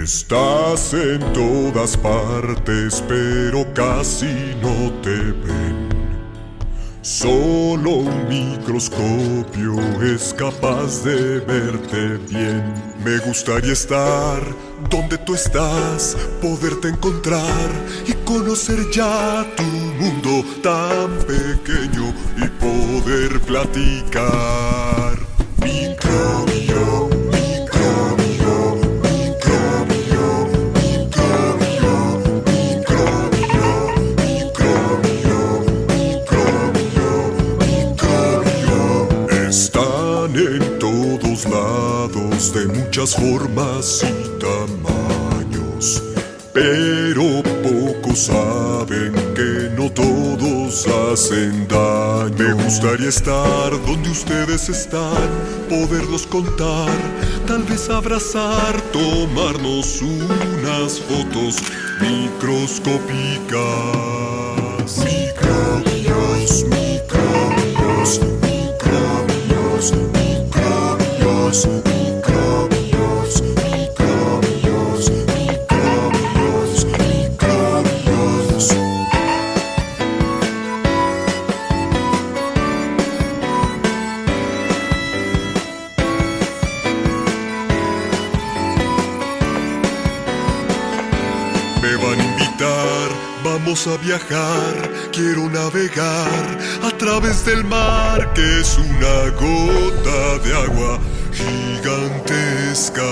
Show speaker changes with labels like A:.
A: Estás en todas partes, pero casi no te ven. Solo un microscopio es capaz de verte bien. Me gustaría estar donde tú estás, poderte encontrar y conocer ya tu mundo tan pequeño y poder platicar. Microbio, microbio, microbio, microbio, microbio, microbio, microbio, microbio. Están en todos lados, de muchas formas y tamaños, pero pocos saben que no todos hacen daño. Me gustaría estar donde ustedes están, poderlos contar, tal vez abrazar, tomarnos unas fotos microscópicas. Microbios, microbios, microbios, microbios, microbios, microbios, microbios, microbios. Me van a invitar, vamos a viajar, quiero navegar a través del mar, que es una gota de agua gigantesca.